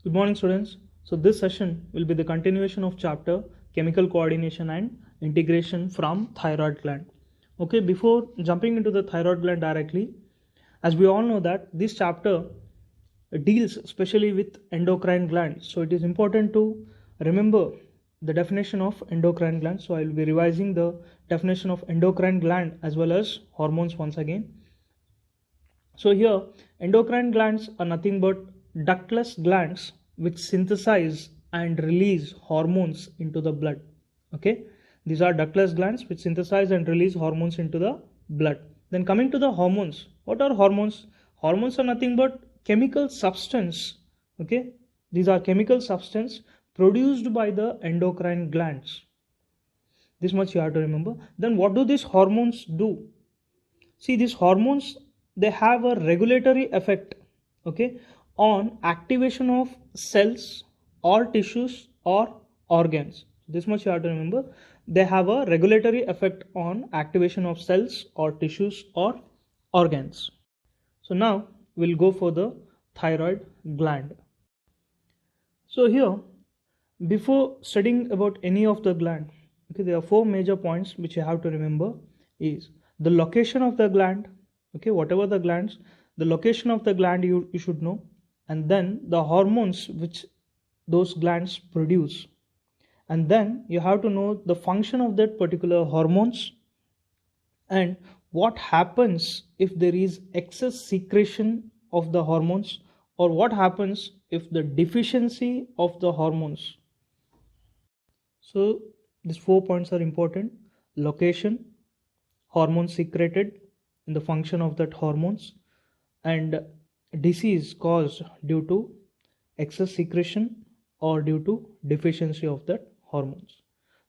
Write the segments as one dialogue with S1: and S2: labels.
S1: Good morning, students. So this session will be the continuation of chapter chemical coordination and integration from thyroid gland. Okay, before jumping into the thyroid gland directly, as we all know that this chapter deals especially with endocrine glands. So it is important to remember the definition of endocrine gland. So I will be revising the definition of endocrine gland as well as hormones once again. So here endocrine glands are nothing but ductless glands which synthesize and release hormones into the blood. Okay, these are ductless glands which synthesize and release hormones into the blood. Then coming to the hormones, what are hormones? Hormones are nothing but chemical substance. Okay, these are chemical substance produced by the endocrine glands. This much you have to remember. Then what do these hormones do? See, these hormones, they have a regulatory effect, okay, on activation of cells or tissues or organs. This much you have to remember. They have a regulatory effect on activation of cells or tissues or organs. So now we'll go for the thyroid gland. So here, before studying about any of the gland, okay, there are four major points which you have to remember. Is the location of the gland, okay, whatever the glands, the location of the gland you should know, and then the hormones which those glands produce, and then you have to know the function of that particular hormones and what happens if there is excess secretion of the hormones, or what happens if the deficiency of the hormones. So these 4 points are important: location, hormones secreted, in the function of that hormones, and disease caused due to excess secretion or due to deficiency of that hormones.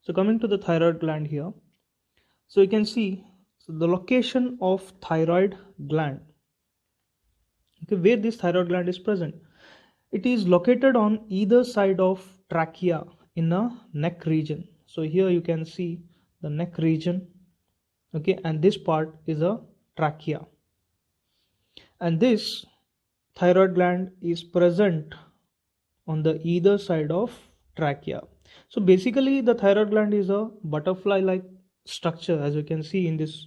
S1: So coming to the thyroid gland here, so you can see the location of thyroid gland, okay, where this thyroid gland is present. It is located on either side of trachea in a neck region. So here you can see the neck region, okay, and this part is a trachea, and this thyroid gland is present on the either side of trachea. So basically the thyroid gland is a butterfly like structure, as you can see in this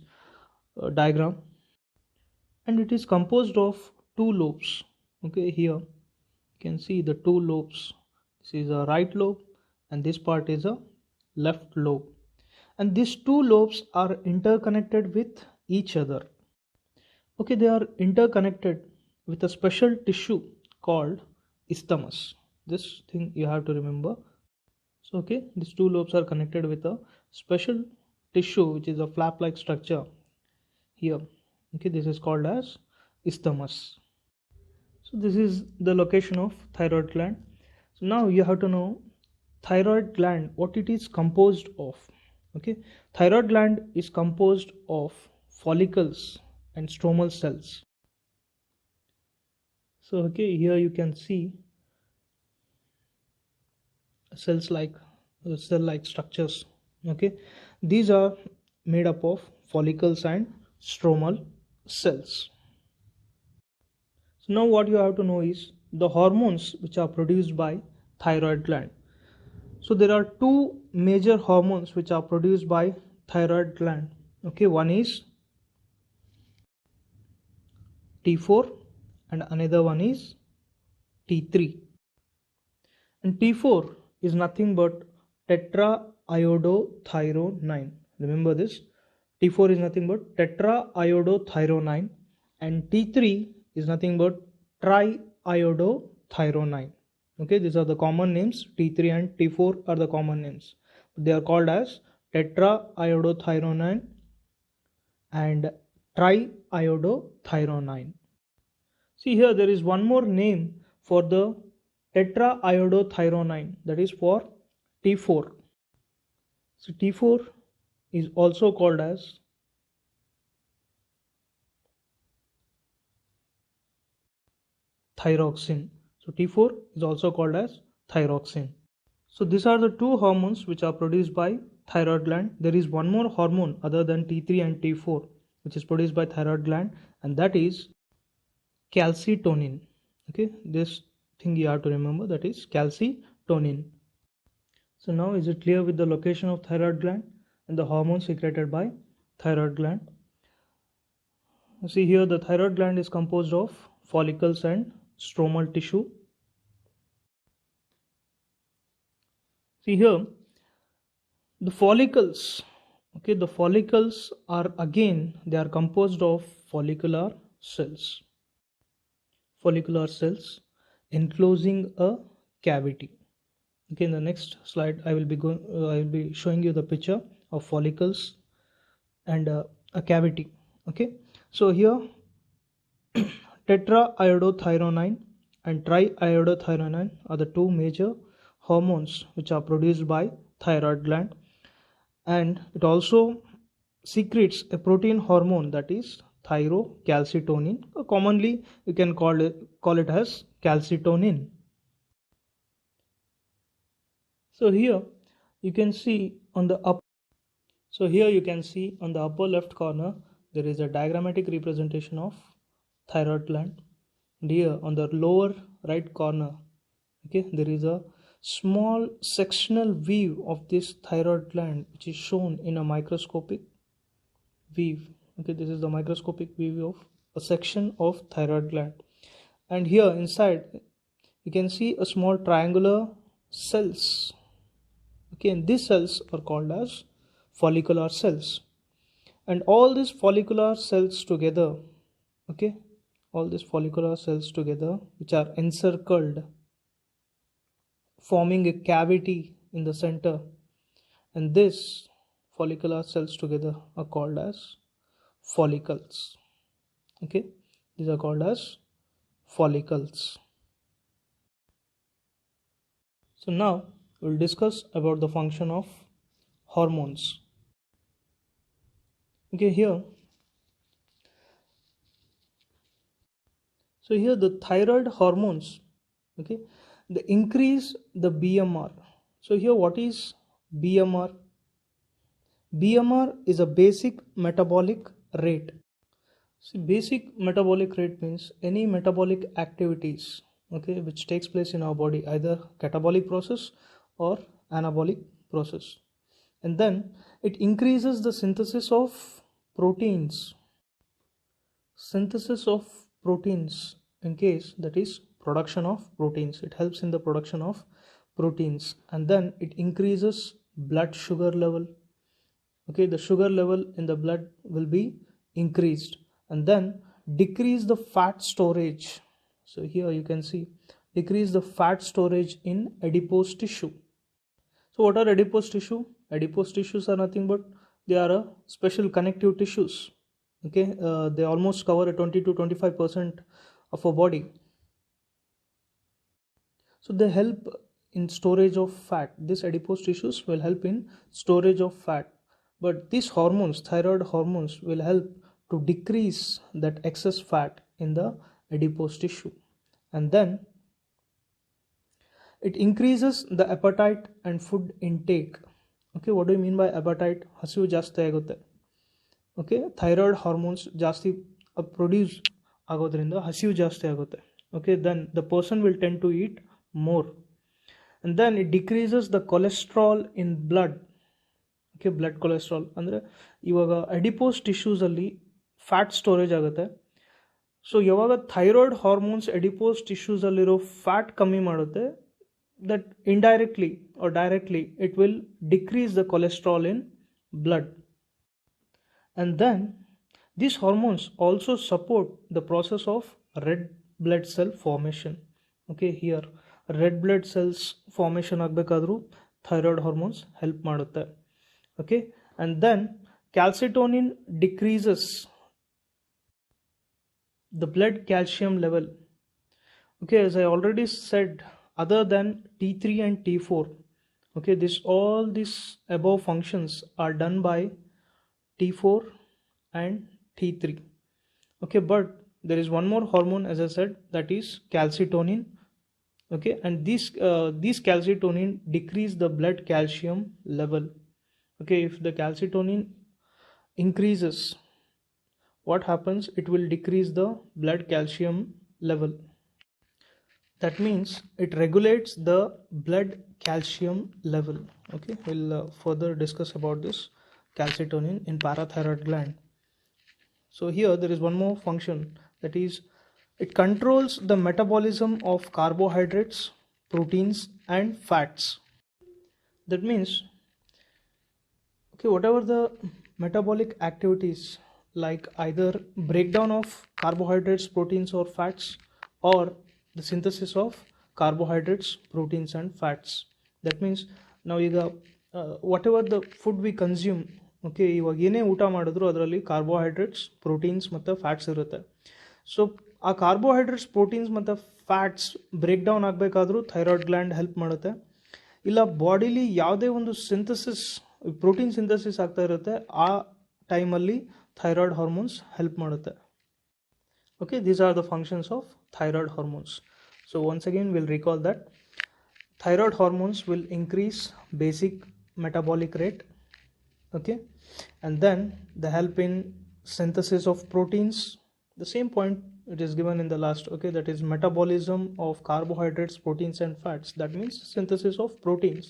S1: diagram, and it is composed of two lobes. Okay, here you can see the two lobes. This is a right lobe and this part is a left lobe, and these two lobes are interconnected with each other. Okay, they are interconnected with a special tissue called isthmus. This thing you have to remember. So okay, these two lobes are connected with a special tissue which is a flap like structure here. Okay, this is called as isthmus. So this is the location of thyroid gland. So now you have to know thyroid gland, what it is composed of. Okay, thyroid gland is composed of follicles and stromal cells. So okay, here you can see cells like cell like structures. Okay, these are made up of follicles and stromal cells. So now what you have to know is the hormones which are produced by thyroid gland. So there are two major hormones which are produced by thyroid gland. Okay, one is T4 and another one is T3. And T4 is nothing but tetraiodothyronine. Remember this. T4 is nothing but tetraiodothyronine, and T3 is nothing but triiodothyronine. Okay, these are the common names. T3 and T4 are the common names. They are called as tetraiodothyronine and triiodothyronine. See here, there is one more name for the tetraiodothyronine, that is for T4. So T4 is also called as thyroxine. So T4 is also called as thyroxine. So these are the two hormones which are produced by thyroid gland. There is one more hormone other than T3 and T4 which is produced by thyroid gland, and that is calcitonin. Okay, this thing you have to remember, that is calcitonin. So now is it clear with the location of thyroid gland and the hormones secreted by thyroid gland? See here, the thyroid gland is composed of follicles and stromal tissue. See here, the follicles, okay, the follicles are again, they are composed of follicular cells enclosing a cavity. Okay, in the next slide I will be showing you the picture of follicles and a cavity. Okay, so here tetraiodothyronine and triiodothyronine are the two major hormones which are produced by thyroid gland, and it also secretes a protein hormone, that is thyrocalcitonin. Commonly you can call it as calcitonin. So here you can see on the upper left corner there is a diagrammatic representation of thyroid gland, and here on the lower right corner, okay, there is a small sectional view of this thyroid gland which is shown in a microscopic view. Okay, this is the microscopic view of a section of thyroid gland, and here inside you can see a small triangular cells. Okay, and these cells are called as follicular cells, and all these follicular cells together, okay, which are encircled, forming a cavity in the center, and these follicular cells together are called as follicles. Okay, these are called as follicles. So now we'll discuss about the function of hormones. Okay, so here the thyroid hormones, okay, they increase the BMR. So here what is BMR? BMR is a basic metabolic rate. See, basic metabolic rate means any metabolic activities, okay, which takes place in our body, either catabolic process or anabolic process, and then it increases the synthesis of proteins. In case, that is production of proteins, it helps in the production of proteins, and then it increases blood sugar level. Okay, the sugar level in the blood will be increased, and then decrease the fat storage. So here you can see decrease the fat storage in adipose tissue. So what are adipose tissue? Adipose tissues are nothing but they are a special connective tissues. Okay, they almost cover a 20 to 25% of our body. So they help in storage of fat. These adipose tissues will help in storage of fat, but these hormones, thyroid hormones, will help to decrease that excess fat in the adipose tissue, and then it increases the appetite and food intake. Okay, what do you mean by appetite? ಹಸಿವು ಜಾಸ್ತಿ ಆಗುತ್ತೆ. Okay, thyroid hormones ಜಾಸ್ತಿ produce ಆಗೋದ್ರಿಂದ ಹಸಿವು ಜಾಸ್ತಿ ಆಗುತ್ತೆ. Okay, then the person will tend to eat more, and then it decreases the cholesterol in blood. Okay, blood cholesterol ಅಂದರೆ ಇವಾಗ ಅಡಿಪೋಸ್ ಟಿಶ್ಯೂಸ್ ಅಲ್ಲಿ ಫ್ಯಾಟ್ ಸ್ಟೋರೇಜ್ ಆಗುತ್ತೆ. ಸೊ ಯಾವಾಗ ಥೈರಾಯ್ಡ್ ಹಾರ್ಮೋನ್ಸ್ ಅಡಿಪೋಸ್ ಟಿಶ್ಯೂಸ್ ಅಲ್ಲಿರೋ ಫ್ಯಾಟ್ ಕಮ್ಮಿ ಮಾಡುತ್ತೆ, that indirectly or directly it will decrease the cholesterol in blood, and then these hormones also support the process of red blood cell formation. Okay, here red blood cells formation ಆಗಬೇಕಾದ್ರೂ thyroid hormones help ಮಾಡುತ್ತೆ. Okay, and then calcitonin decreases the blood calcium level. Okay, as I already said, other than T3 and T4, okay, all these above functions are done by T4 and T3. Okay, but there is one more hormone, as I said, that is calcitonin. Okay, and these calcitonin decrease the blood calcium level. Okay, if the calcitonin increases, what happens? It will decrease the blood calcium level. That means it regulates the blood calcium level. Okay, we'll further discuss about this calcitonin in parathyroid gland. So here there is one more function, that is it controls the metabolism of carbohydrates, proteins and fats. That means, okay, whatever the metabolic activities like either breakdown of carbohydrates, proteins or fats, or the synthesis of carbohydrates, proteins and fats. That means now whatever the food we consume, okay, ಇವಾಗ ಏನೇ ಊಟ ಮಾಡಿದ್ರು ಅದರಲ್ಲಿ carbohydrates, proteins ಮತ್ತು fats ಇರುತ್ತೆ. So ಆ carbohydrates, proteins ಮತ್ತು fats break down ಆಗಬೇಕಾದ್ರೂ ಥೈರಾಯ್ಡ್ ಗ್ಲ್ಯಾಂಡ್ ಹೆಲ್ಪ್ ಮಾಡುತ್ತೆ. ಇಲ್ಲ ಬಾಡಿಲಿ ಯಾವುದೇ ಒಂದು ಸಿಂಥಸಿಸ್, ಪ್ರೋಟೀನ್ ಸಿಂಥಸಿಸ್ ಆಗ್ತಾ ಇರುತ್ತೆ, ಆ ಟೈಮಲ್ಲಿ thyroid hormones help ಮಾಡುತ್ತೆ. Okay, these are the functions of thyroid hormones. So once again we'll recall that thyroid hormones will increase basic metabolic rate, okay, and then they help in synthesis of proteins. The same point it is given in the last, okay, that is metabolism of carbohydrates, proteins and fats. That means synthesis of proteins,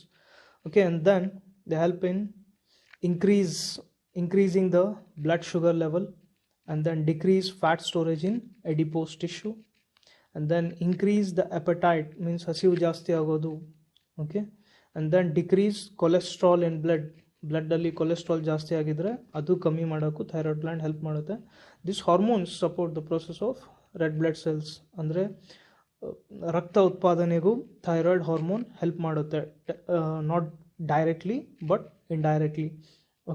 S1: okay, and then they help in increasing the blood sugar level, and then decrease fat storage in adipose tissue, and then increase the appetite, means hasivu ಜಾಸ್ತಿ ಆಗೋದು, okay, and then decrease cholesterol in blood ಅಲ್ಲಿ cholesterol ಜಾಸ್ತಿ ಆಗಿದ್ರೆ ಅದು ಕಮ್ಮಿ ಮಾಡೋಕ್ಕೂ thyroid gland help ಮಾಡುತ್ತೆ. This hormones support the process of red blood cells, ಅಂದರೆ ರಕ್ತ ಉತ್ಪಾದನೆಗೂ ಥೈರಾಯ್ಡ್ ಹಾರ್ಮೋನ್ ಹೆಲ್ಪ್ ಮಾಡುತ್ತೆ, not directly but indirectly.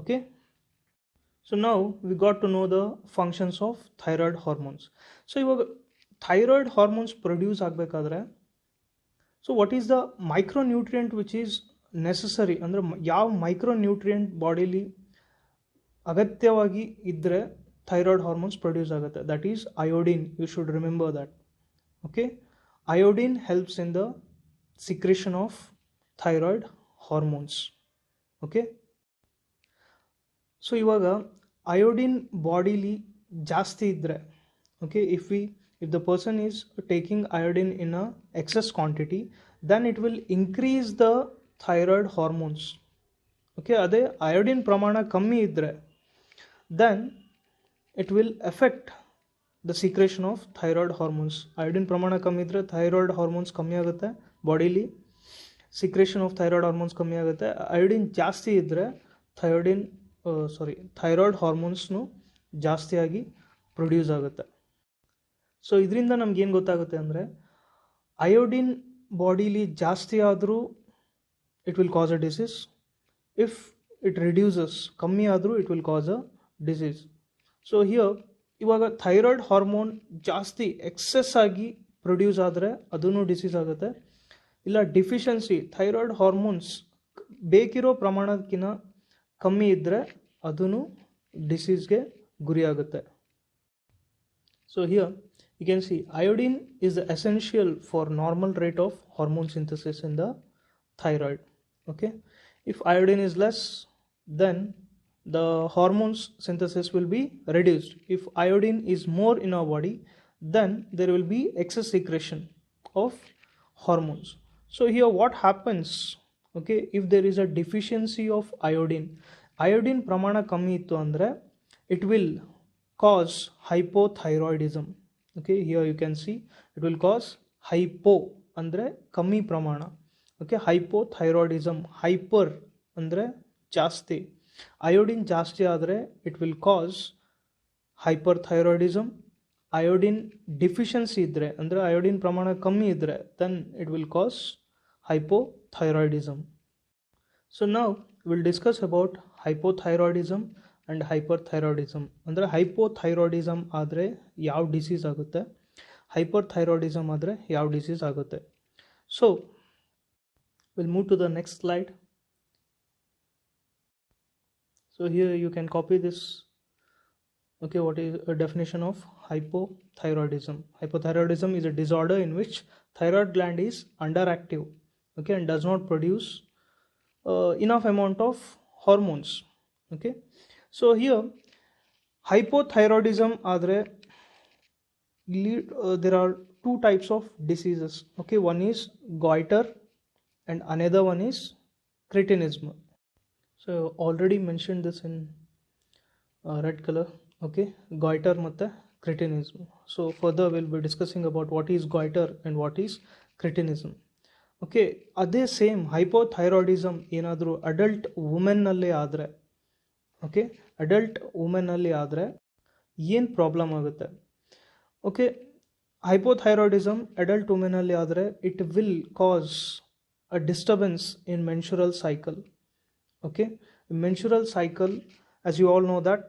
S1: Okay, so now we got to know the functions of thyroid hormones. So ಇವಾಗ thyroid hormones produce ಆಗಬೇಕಾದ್ರೆ, so what is the micronutrient which is necessary, ಅಂದರೆ ಯಾವ micronutrient bodily ಅಗತ್ಯವಾಗಿ ಇದ್ದರೆ thyroid hormones produce ಆಗುತ್ತೆ? That is iodine. You should remember that. Okay, iodine helps in the secretion of thyroid hormones. Okay, so ಇವಾಗ iodine ಬಾಡಿಲಿ ಜಾಸ್ತಿ ಇದ್ದರೆ, okay, if the person is taking iodine in a excess quantity, then it will increase the thyroid hormones. Okay, ಅದೇ iodine ಪ್ರಮಾಣ ಕಮ್ಮಿ ಇದ್ದರೆ then it will affect the secretion of thyroid hormones. iodine ಪ್ರಮಾಣ ಕಮ್ಮಿ ಇದ್ದರೆ thyroid hormones ಕಮ್ಮಿ ಆಗುತ್ತೆ ಬಾಡಿಲಿ, secretion of thyroid hormones ಕಮ್ಮಿ ಆಗುತ್ತೆ. iodine ಜಾಸ್ತಿ ಇದ್ದರೆ ಥೈರಾಯ್ಡ್ ಹಾರ್ಮೋನ್ಸ್ನು ಜಾಸ್ತಿಯಾಗಿ ಪ್ರೊಡ್ಯೂಸ್ ಆಗುತ್ತೆ. ಸೊ ಇದರಿಂದ ನಮ್ಗೇನು ಗೊತ್ತಾಗುತ್ತೆ ಅಂದರೆ, ಅಯೋಡಿನ್ ಬಾಡಿಲಿ ಜಾಸ್ತಿ ಆದರೂ it will cause a disease, if it reduces ಕಮ್ಮಿ ಆದರೂ ಇಟ್ ವಿಲ್ ಕಾಸ್ ಅ ಡಿಸೀಸ್. ಸೊ ಇವಾಗ ಥೈರಾಯ್ಡ್ ಹಾರ್ಮೋನ್ ಜಾಸ್ತಿ ಎಕ್ಸೆಸ್ ಆಗಿ ಪ್ರೊಡ್ಯೂಸ್ ಆದರೆ ಅದೂ ಡಿಸೀಸ್ ಆಗುತ್ತೆ. ಇಲ್ಲ ಡಿಫಿಷಿಯನ್ಸಿ, ಥೈರಾಯ್ಡ್ ಹಾರ್ಮೋನ್ಸ್ ಬೇಕಿರೋ ಪ್ರಮಾಣಕ್ಕಿಂತ ಕಮ್ಮಿ ಇದ್ದರೆ ಅದೂ ಡಿಸೀಸ್ಗೆ ಗುರಿಯಾಗುತ್ತೆ. So here you can see iodine is essential for normal rate of hormone synthesis in the thyroid. Okay, if iodine is less, then the hormones synthesis will be reduced. If iodine is more in our body, then there will be excess secretion of hormones. So here what happens, okay, if there is a deficiency of iodine pramana kammi ittu andre it will cause hypothyroidism. Okay, here you can see it will cause hypo andre kammi pramana. Okay, hypothyroidism. Hyper andre ಜಾಸ್ತಿ, iodine ಜಾಸ್ತಿ ಆದರೆ it will cause hyperthyroidism. iodine deficiency ಇದ್ದರೆ, ಅಂದರೆ iodine ಪ್ರಮಾಣ ಕಮ್ಮಿ ಇದ್ದರೆ, then it will cause hypothyroidism. So now we'll discuss about hypothyroidism and hyperthyroidism. ಅಂದರೆ hypothyroidism ಆದರೆ ಯಾವ ಡಿಸೀಸ್ ಆಗುತ್ತೆ, ಹೈಪರ್ತೈರಾಯ್ಡಿಸಮ್ ಆದರೆ ಯಾವ ಡಿಸೀಸ್ ಆಗುತ್ತೆ. So will move to the next slide. So here you can copy this. Okay, what is a definition of hypothyroidism? Hypothyroidism is a disorder in which thyroid gland is underactive, okay, and does not produce enough amount of hormones. Okay, so here hypothyroidism adre there are two types of diseases. Okay, one is goiter and another one is cretinism. So already mentioned this in red color. Okay, goiter matte cretinism. So further we'll be discussing about what is goiter and what is cretinism. Okay ಅದೇ same hypothyroidism ಏನಾದರೂ adult ವುಮೆನ್ನಲ್ಲಿ ಆದರೆ, okay adult ವುಮೆನ್ನಲ್ಲಿ ಆದರೆ ಏನು problem ಆಗುತ್ತೆ? Okay, hypothyroidism adult ವುಮೆನಲ್ಲಿ ಆದರೆ it will cause a disturbance in menstrual cycle. Okay, menstrual cycle, as you all know that,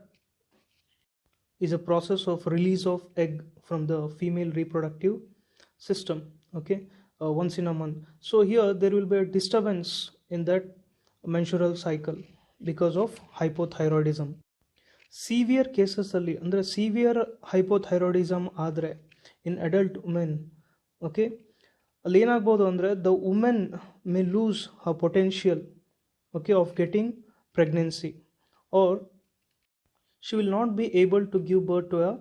S1: is a process of release of egg from the female reproductive system, okay, once in a month. So here there will be a disturbance in that menstrual cycle because of hypothyroidism. Severe cases alli andre severe hypothyroidism adre in adult women, okay, alli enagbodu andre the woman may lose her potential, okay, of getting pregnancy, or she will not be able to give birth to a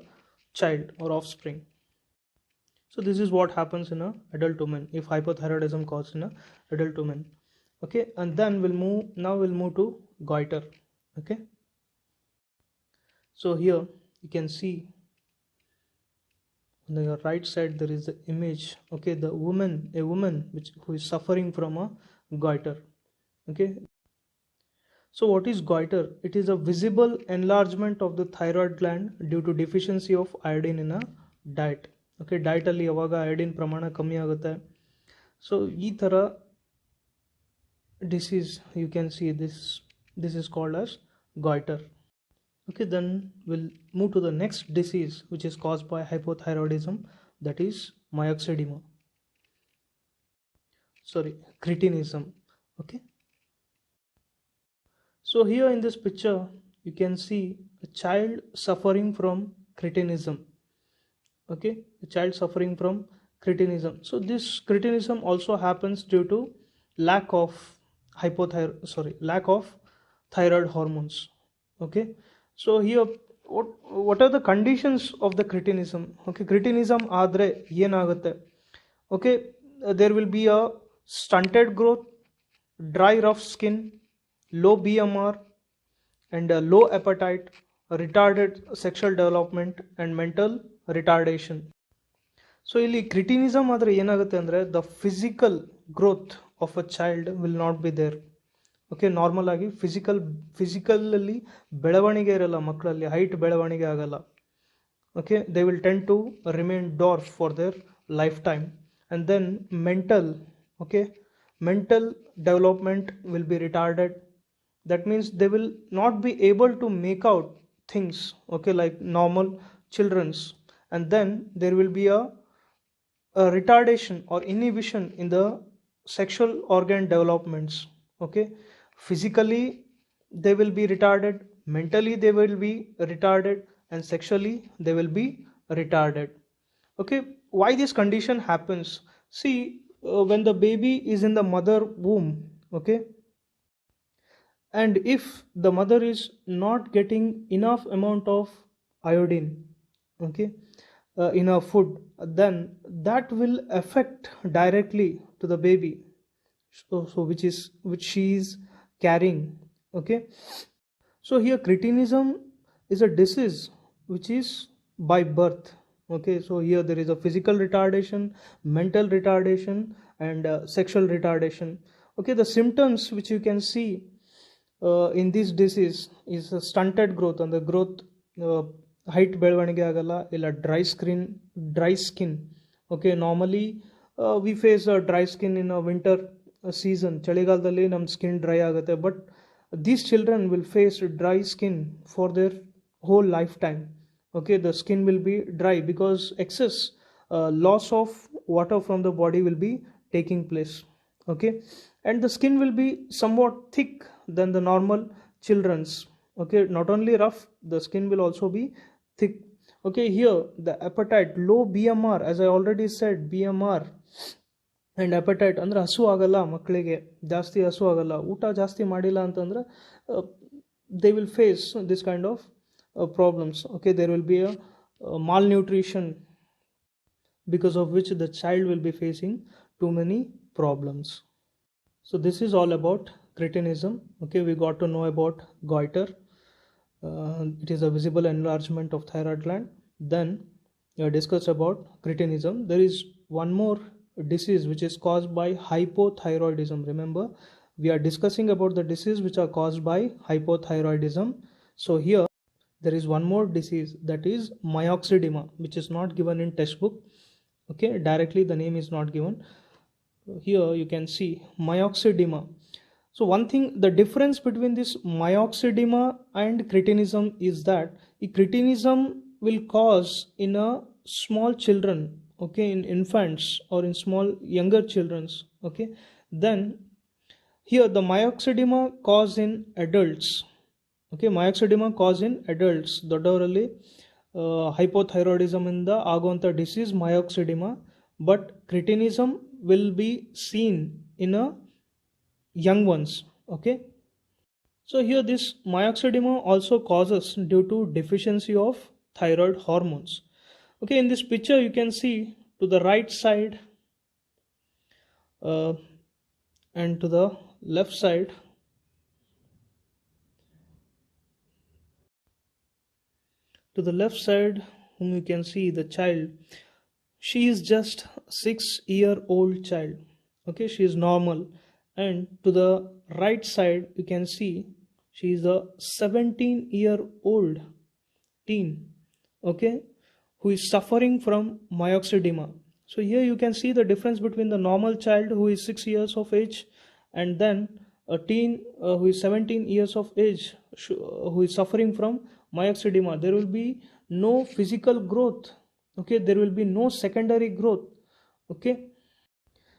S1: child or offspring. So this is what happens in a adult woman if hypothyroidism causes in a adult woman. Okay, and then we'll move to goiter. Okay, so here you can see on your right side there is the image. Okay, a woman who is suffering from a goiter. Okay, so what is goiter? It is a visible enlargement of the thyroid gland due to deficiency of iodine in a diet. Okay, diet alli yavaga iodine pramana kammi agutte, so ee tara disease you can see this is called as goiter. Okay, then we'll move to the next disease which is caused by hypothyroidism, that is cretinism. Okay, so here in this picture you can see a child suffering from cretinism. Okay, a child suffering from cretinism. So this cretinism also happens due to lack of thyroid hormones. Okay, so here what are the conditions of the cretinism? Okay, cretinism adre yenagutte? Okay, there will be a stunted growth, dry rough skin, low BMR, and low appetite, retarded sexual development, and mental retardation. So ಇಲ್ಲಿ ಕ್ರಿಟಿನಿಸಮ್ ಆದರೆ ಏನಾಗುತ್ತೆ ಅಂದರೆ the physical growth of a child will not be there. Okay, normal ಆಗಿ ಫಿಸಿಕಲಲ್ಲಿ ಬೆಳವಣಿಗೆ ಇರಲ್ಲ ಮಕ್ಕಳಲ್ಲಿ, height ಬೆಳವಣಿಗೆ ಆಗಲ್ಲ. Okay, they will tend to remain dwarf for their lifetime. And then mental development will be retarded. That means they will not be able to make out things, okay, like normal children's. And then there will be a retardation or inhibition in the sexual organ developments. Okay, physically they will be retarded, mentally they will be retarded, and sexually they will be retarded. Okay, why this condition happens? See, when the baby is in the mother womb, okay, and if the mother is not getting enough amount of iodine, okay, in her food, then that will affect directly to the baby, so which she is carrying. Okay, so here cretinism is a disease which is by birth. Okay, so here there is a physical retardation, mental retardation, and sexual retardation. Okay, the symptoms which you can see in this disease is a stunted growth, and the growth height ಬೆಳವಣಿಗೆ ಆಗಲ್ಲ, ಇಲ್ಲ dry skin. Okay, normally we face dry skin in winter season. ಚಳಿಗಾಲದಲ್ಲಿ ನಮ್ಮ skin dry ಆಗುತ್ತೆ, but these children will face dry skin for their whole life time. Okay, the skin will be dry because excess loss of water from the body will be taking place. Okay, and the skin will be somewhat thick than the normal children's. Okay, not only rough, the skin will also be thick. Okay, here the appetite, low BMR, as I already said, BMR and appetite ಅಂದ್ರೆ ಹಸು ಆಗಲ್ಲ ಮಕ್ಕಳಿಗೆ, ಜಾಸ್ತಿ ಹಸು ಆಗಲ್ಲ, ಊಟ ಜಾಸ್ತಿ ಮಾಡಿಲ್ಲ ಅಂತಂದ್ರೆ they will face this kind of problems. Okay, there will be a malnutrition, because of which the child will be facing too many problems. So this is all about cretinism. Okay, we got to know about goiter. It is a visible enlargement of thyroid gland. Then we discussed about cretinism. There is one more disease which is caused by hypothyroidism. Remember, we are discussing about the disease which are caused by hypothyroidism. So here there is one more disease, that is myxedema, which is not given in textbook. Okay, directly the name is not given. Here you can see myxedema. So one thing, the difference between this myxedema and cretinism is that cretinism will cause in a small children, okay, in infants or in small younger childrens, okay. Then here the myxedema cause in adults, okay, myxedema cause in adults ದೊಡ್ಡವರಲ್ಲಿ hypothyroidism ಇಂದ ಆಗುವಂಥ disease myxedema, but cretinism will be seen in a young ones, okay. So here this myxedema also causes due to deficiency of thyroid hormones. Okay, in this picture you can see to the right side and to the left side, whom you can see the child, she is just 6-year-old child, okay, she is normal. And to the right side you can see she is a 17-year-old teen, okay, who is suffering from myxedema. So here you can see the difference between the normal child who is 6 years of age and then a teen who is 17 years of age who is suffering from myxedema. There will be no physical growth, okay, there will be no secondary growth, okay.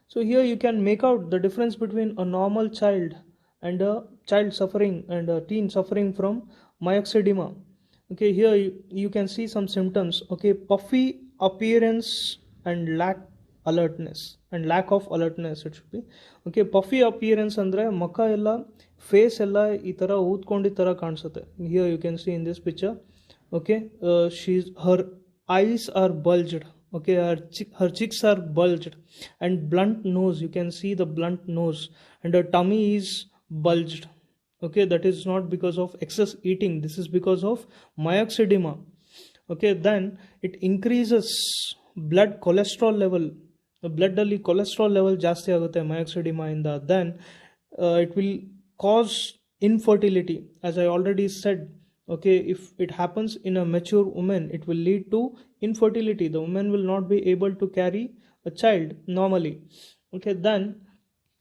S1: So here you can make out the difference between a normal child and a child suffering and a teen suffering from myxedema. Okay, here you can see some symptoms, okay, puffy appearance and lack of alertness it should be, okay. Puffy appearance andre mukha ella face ella ee tara ootkondi tara kaansutte. Here you can see in this picture, okay, her eyes are bulged, okay, her cheeks are bulged, and blunt nose, you can see the blunt nose, and her tummy is bulged, okay. That is not because of excess eating, this is because of myxedema, okay. Then it increases blood cholesterol level, blood ಅಲ್ಲಿ cholesterol level ಜಾಸ್ತಿ ಆಗುತ್ತೆ myxedema ಇಂದ. Then it will cause infertility, as I already said, okay. If it happens in a mature woman, it will lead to infertility, the woman will not be able to carry a child normally, okay. Then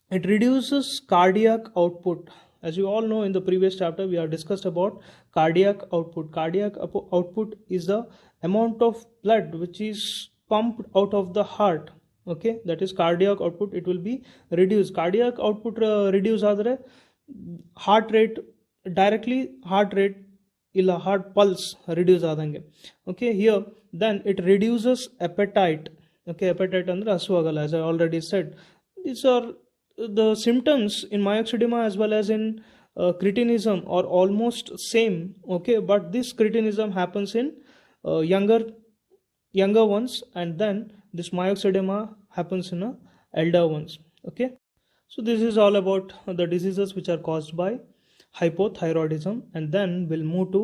S1: it reduces cardiac output. As you all know, in the previous chapter we have discussed about cardiac output. Output is the amount of blood which is pumped out of the heart, okay, that is cardiac output. It will be reduced. Cardiac output reduce ಆದರೆ heart rate directly, heart rate ಇಲ್ಲ heart pulse reduce ಆದಂಗೆ, okay. Here then it reduces appetite, okay. Appetite ಅಂದ್ರೆ ಹಸುವಾಗಲ್ಲ, as I already said. These are the symptoms in myxedema as well as in cretinism are almost same, okay, but this cretinism happens in younger ones, and then this myxedema happens in elder ones, okay. So this is all about the diseases which are caused by hypothyroidism, and then we'll move to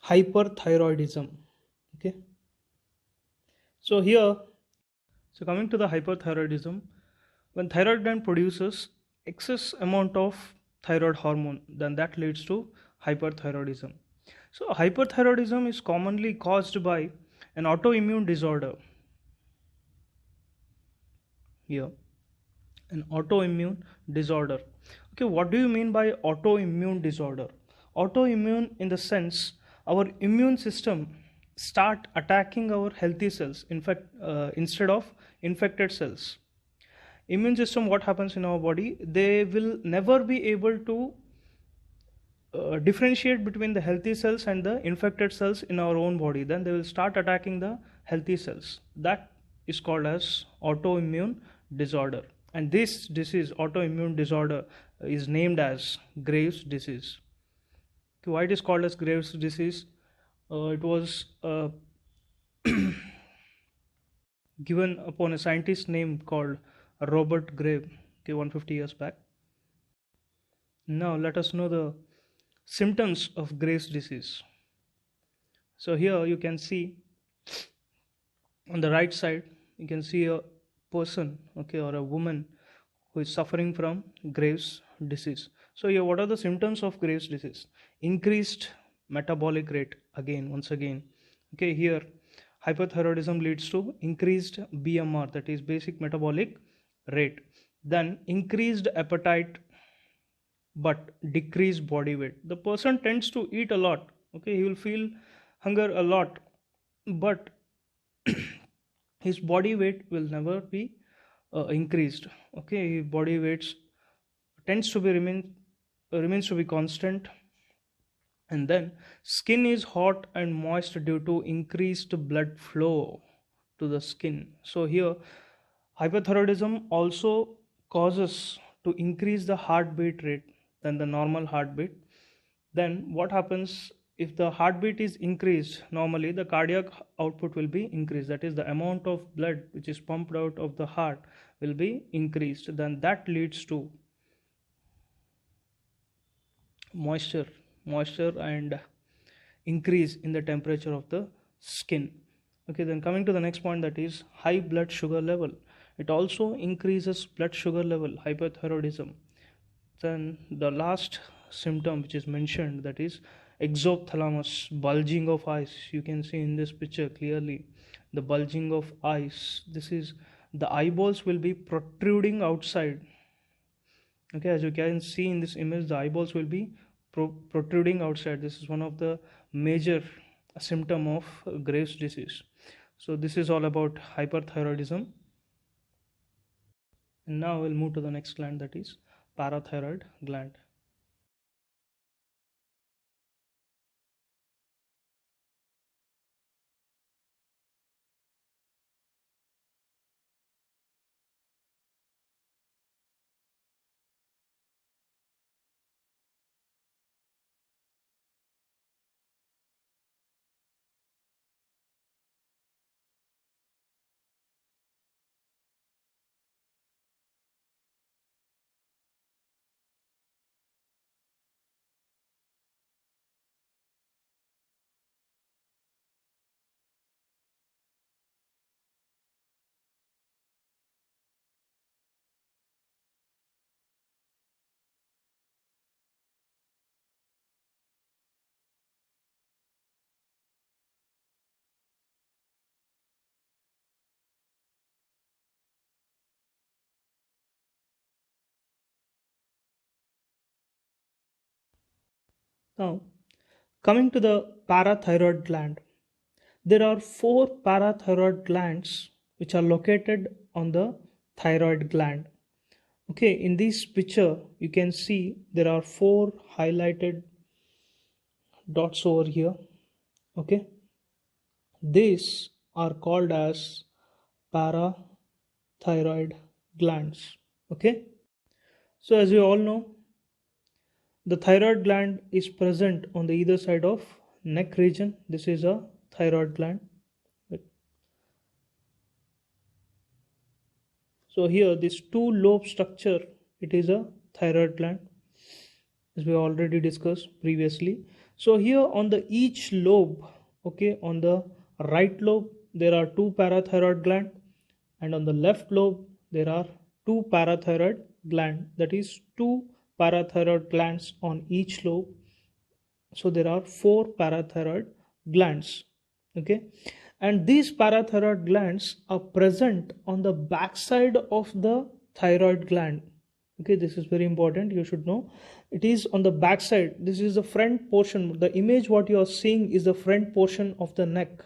S1: hyperthyroidism, okay. So here, so coming to the hyperthyroidism, when thyroid gland produces excess amount of thyroid hormone, then that leads to hyperthyroidism. So hyperthyroidism is commonly caused by an autoimmune disorder. Here, an autoimmune disorder. Okay, what do you mean by autoimmune disorder? Autoimmune in the sense our immune system start attacking our healthy cells, in fact, instead of infected cells. Immune system, what happens in our body, they will never be able to differentiate between the healthy cells and the infected cells in our own body. Then they will start attacking the healthy cells. That is called as autoimmune disorder. And this disease, autoimmune disorder, is named as Graves' disease. Okay, why it is called as Graves' disease? It was given upon a scientist named called Robert Graves, okay, 150 years back. Now let us know the symptoms of Graves' disease. So here you can see on the right side, you can see a person, okay, or a woman who is suffering from Graves' disease. So here, what are the symptoms of Graves' disease? Increased metabolic rate, once again. Okay, here hypothyroidism leads to increased BMR, that is basic metabolic rate. Then increased appetite but decreased body weight. The person tends to eat a lot, okay, he will feel hunger a lot, but his body weight will never be increased. Okay, his body weights tends to be remains to be constant. And then skin is hot and moist due to increased blood flow to the skin. So here hypothyroidism also causes to increase the heartbeat rate than the normal heartbeat. Then what happens, if the heartbeat is increased, normally the cardiac output will be increased, that is the amount of blood which is pumped out of the heart will be increased. Then that leads to moisture and increase in the temperature of the skin. Okay, then coming to the next point, that is high blood sugar level. It also increases blood sugar level, hypothyroidism. Then the last symptom which is mentioned, that is exophthalmos, bulging of eyes. You can see in this picture clearly the bulging of eyes. This is the eyeballs will be protruding outside. Okay, as you can see in this image, the eyeballs will be protruding outside. This is one of the major symptom of Graves' disease. So this is all about hyperthyroidism. And now we'll move to the next gland, that is parathyroid gland. Now, coming to the parathyroid gland, there are 4 parathyroid glands which are located on the thyroid gland. Okay, in this picture, you can see there are 4 highlighted dots over here. Okay, these are called as parathyroid glands. Okay, so as you all know, the thyroid gland is present on the either side of neck region. This is a thyroid gland. So here this 2 lobe structure, it is a thyroid gland, as we already discussed previously. So here on the each lobe, okay, on the right lobe there are 2 parathyroid gland, and on the left lobe there are 2 parathyroid gland, that is 2 parathyroid glands on each lobe. So there are 4 parathyroid glands. Okay, and these parathyroid glands are present on the backside of the thyroid gland. Okay, this is very important, you should know. It is on the backside. This is the front portion. The image what you are seeing is the front portion of the neck.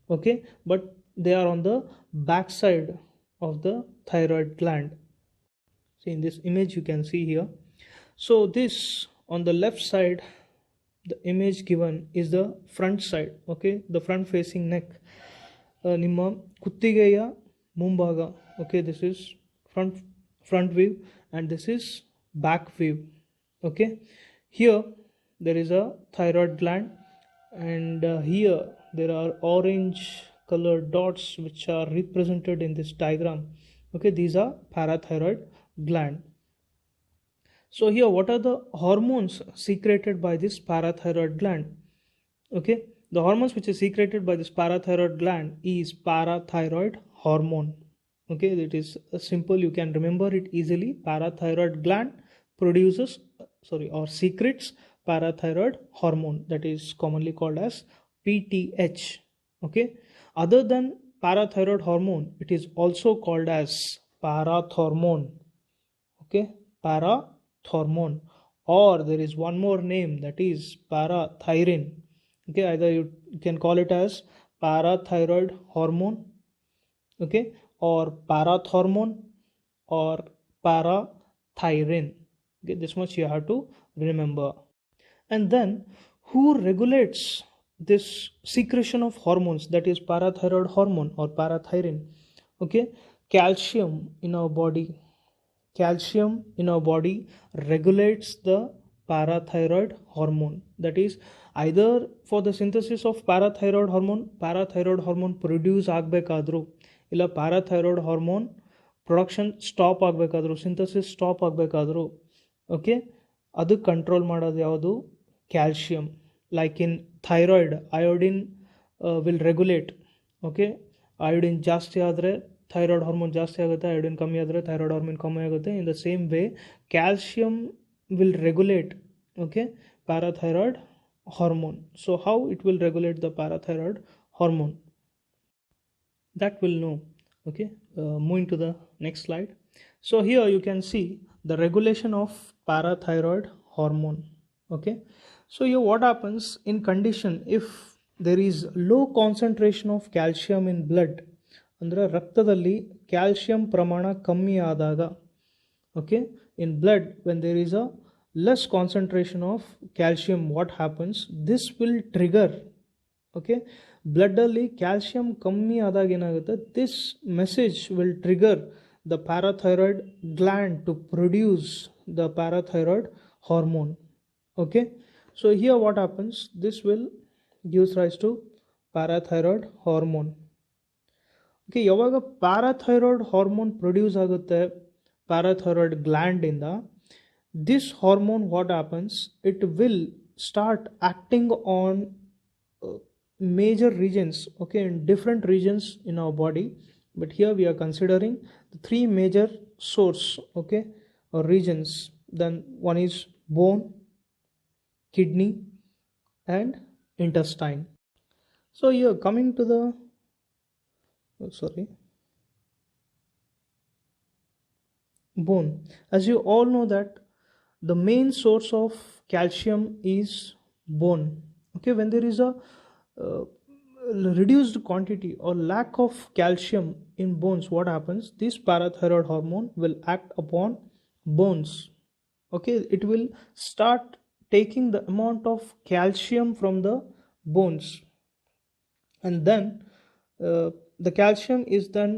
S1: Okay, but they are on the backside of the thyroid gland. See in this image you can see here. So this on the left side, the image given is the front side. Okay, the front facing neck. Nimma kuttigeya ಮುಂಭಾಗ. Okay, this is front view and this is back view. Okay, here there is a thyroid gland, and here there are orange colored dots which are represented in this diagram, okay, these are parathyroid gland. So here, what are the hormones secreted by this parathyroid gland? Okay, the hormones which is secreted by this parathyroid gland is parathyroid hormone. Okay, it is simple, you can remember it easily. Parathyroid gland produces or secretes parathyroid hormone, that is commonly called as PTH. Okay, other than parathyroid hormone, it is also called as parathormone. Okay, parathormone, or there is one more name, that is parathyrin. Okay, either you can call it as parathyroid hormone, okay, or parathormone or parathyrin. Okay, this much you have to remember. And then, who regulates this secretion of hormones, that is parathyroid hormone or parathyrin? Okay, calcium in our body. Calcium in our body regulates the parathyroid hormone. That is, either for the synthesis of parathyroid hormone produce ಆಗಬೇಕಾದ್ರೂ ಇಲ್ಲ parathyroid hormone production stop ಆಗಬೇಕಾದ್ರೂ, synthesis stop ಆಗಬೇಕಾದ್ರೂ, okay, ಅದು control ಮಾಡೋದು ಯಾವುದು? Calcium. Like in thyroid, iodine will regulate. Okay, iodine ಜಾಸ್ತಿ ಆದರೆ thyroid hormone ಜಾಸ್ತಿ ಆಗುತ್ತೆ, ಅಯೋಡಿನ್ ಕಮ್ಮಿ ಆದರೆ ಥೈರಾಯ್ಡ್ ಹಾರ್ಮೋನ್ ಕಮ್ಮಿ ಆಗುತ್ತೆ. In the same way calcium will regulate, okay, parathyroid hormone. So how it will regulate the parathyroid hormone? That we'll know. Okay, moving to the next slide. So here you can see the regulation of parathyroid hormone. Okay, so here what happens in condition if there is low concentration of calcium in blood, ಅಂದ್ರೆ ರಕ್ತದಲ್ಲಿ calcium ಪ್ರಮಾಣ ಕಮ್ಮಿ ಆದಾಗ, okay, in blood when there is a less concentration of calcium, what happens? This will trigger, okay, blood ಅಲ್ಲಿ calcium ಕಮ್ಮಿ ಆದಾಗ ಏನಾಗುತ್ತೆ, this message will trigger the parathyroid gland to produce the parathyroid hormone. Okay, so here what happens? This will gives rise to parathyroid hormone. Okay, ಯಾವಾಗ parathyroid hormone produce ಆಗುತ್ತೆ parathyroid gland ಇಂದ, this hormone, what happens? It will start acting on major regions, okay, in different regions in our body, but here we are considering the three major source, okay, or regions. Then one is bone, kidney and intestine. So here coming to the bone, as you all know that the main source of calcium is bone. Okay, when there is a reduced quantity or lack of calcium in bones, what happens? This parathyroid hormone will act upon bones. Okay, it will start taking the amount of calcium from the bones, and then the calcium is then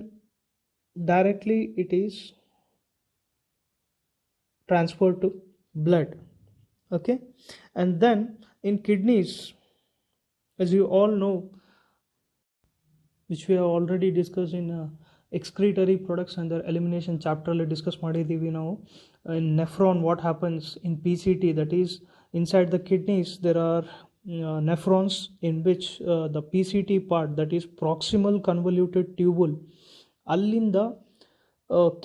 S1: directly it is transferred to blood. Okay, and then in kidneys, as you all know, which we have already discussed in excretory products and their elimination chapter ಅಲ್ಲಿ discuss ಮಾಡಿದ್ದೀವಿ ನಾವು. In nephron, what happens in PCT, that is inside the kidneys there are nephrons in which the PCT part, that is proximal convoluted tubule, ಅಲ್ಲಿಂದ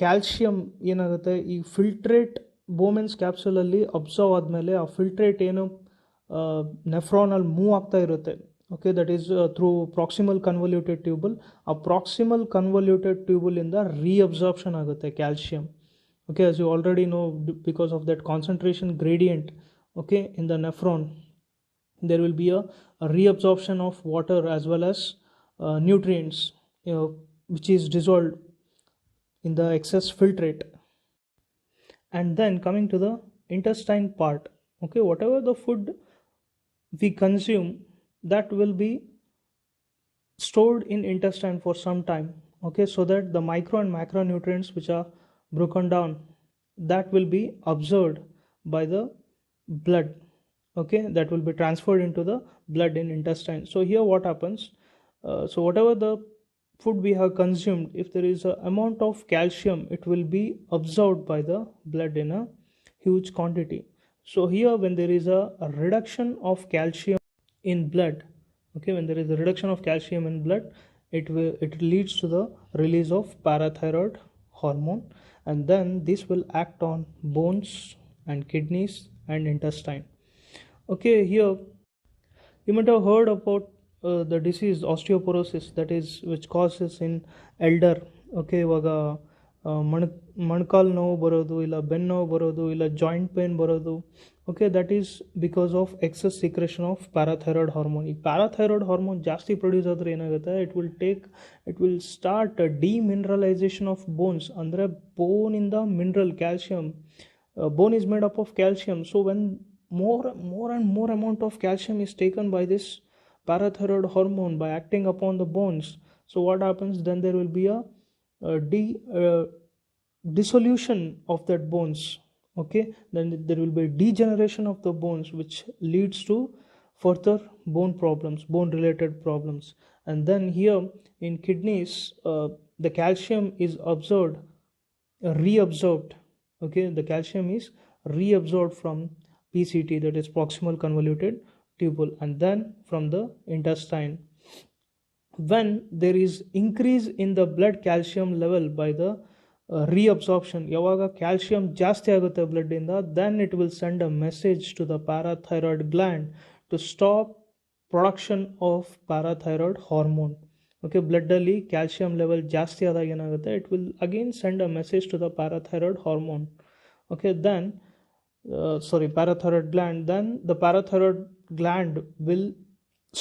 S1: calcium ಏನಾಗುತ್ತೆ, ಈ filtrate ಬೋಮೆನ್ಸ್ ಕ್ಯಾಪ್ಸುಲಲ್ಲಿ observe ಆದಮೇಲೆ ಆ filtrate ಏನು ನೆಫ್ರಾನಲ್ಲಿ move ಆಗ್ತಾ ಇರುತ್ತೆ, okay, that is through proximal convoluted tubule. A proximal convoluted tubule ಇಂದ reabsorption ಆಗುತ್ತೆ calcium. Okay, as you already know, because of that concentration gradient, okay, in the nephron there will be a reabsorption of water as well as nutrients, which is dissolved in the excess filtrate. And then coming to the intestine part, okay, whatever the food we consume, that will be stored in intestine for some time, okay, so that the micro and macronutrients which are broken down, that will be absorbed by the blood, okay, that will be transferred into the blood in intestine. So here what happens, So whatever the food we have consumed, if there is a amount of calcium, it will be absorbed by the blood in a huge quantity. So here, when there is a reduction of calcium in blood, okay, when there is a reduction of calcium in blood, it leads to the release of parathyroid hormone, and then this will act on bones and kidneys and intestine. Okay, here you might have heard about the disease osteoporosis, that is which causes in elder. Okay, ಇವಾಗ ಮೊಣಕಾಲು ನೋವು ಬರೋದು, ಇಲ್ಲ ಬೆನ್ನು ನೋವು ಬರೋದು, ಇಲ್ಲ joint pain ಬರೋದು. Okay, that is because of excess secretion of parathyroid hormone. ಈ ಪ್ಯಾರಾಥೈರಾಯ್ಡ್ ಹಾರ್ಮೋನ್ ಜಾಸ್ತಿ ಪ್ರೊಡ್ಯೂಸ್ ಆದರೆ ಏನಾಗುತ್ತೆ, it will start demineralisation of bones. ಅಂದರೆ ಬೋನಿಂದ mineral calcium, bone is made up of calcium. So when more and more amount of calcium is taken by this parathyroid hormone by acting upon the bones, so what happens then, there will be a dissolution of that bones. Okay, then there will be a degeneration of the bones, which leads to further bone problems, bone related problems. And then here in kidneys, the calcium is reabsorbed. Okay, the calcium is reabsorbed from PCT, that is proximal convoluted tubule, and then from the intestine. When there is increase in the blood calcium level by the reabsorption, yawaga calcium ಜಾಸ್ತಿ ಆಗುತ್ತೆ blood ಇಂದ, then it will send a message to the parathyroid gland to stop production of parathyroid hormone. Okay, blood ಅಲ್ಲಿ calcium level ಜಾಸ್ತಿ ಆದಾಗ ಏನಾಗುತ್ತೆ, it will again send a message to the parathyroid hormone. Okay, then parathyroid gland, then the parathyroid gland will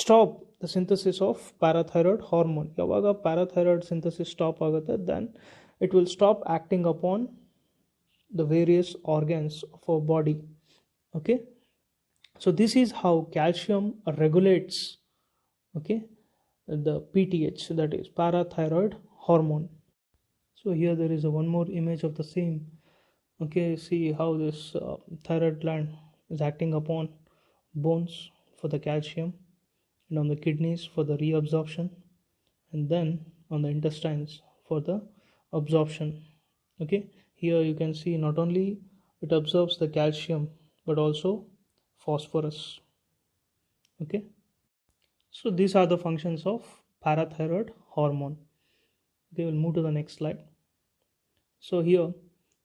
S1: stop the synthesis of parathyroid hormone. yawaga parathyroid synthesis stop agutte, then it will stop acting upon the various organs of our body. Okay, so this is how calcium regulates, okay, the PTH, that is parathyroid hormone. So here there is one more image of the same. Okay, see how this thyroid gland is acting upon bones for the calcium, and on the kidneys for the reabsorption, and then on the intestines for the absorption. Okay, here you can see not only it absorbs the calcium but also phosphorus. Okay, so these are the functions of parathyroid hormone. Okay, we'll move to the next slide. So here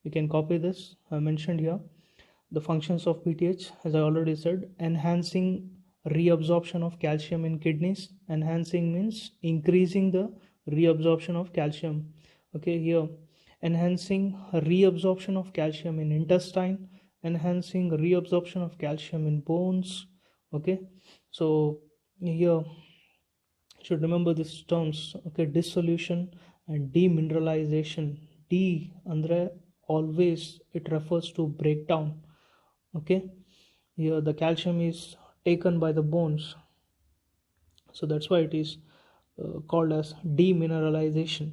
S1: you can copy this. I mentioned here the functions of PTH, as I already said: enhancing reabsorption of calcium in kidneys. Enhancing means increasing the reabsorption of calcium. Okay, here enhancing reabsorption of calcium in intestine, enhancing reabsorption of calcium in bones. Okay, so here you should remember these terms. Okay, dissolution and demineralization. D andre always it refers to breakdown. Okay, here the calcium is taken by the bones, so that's why it is called as demineralization.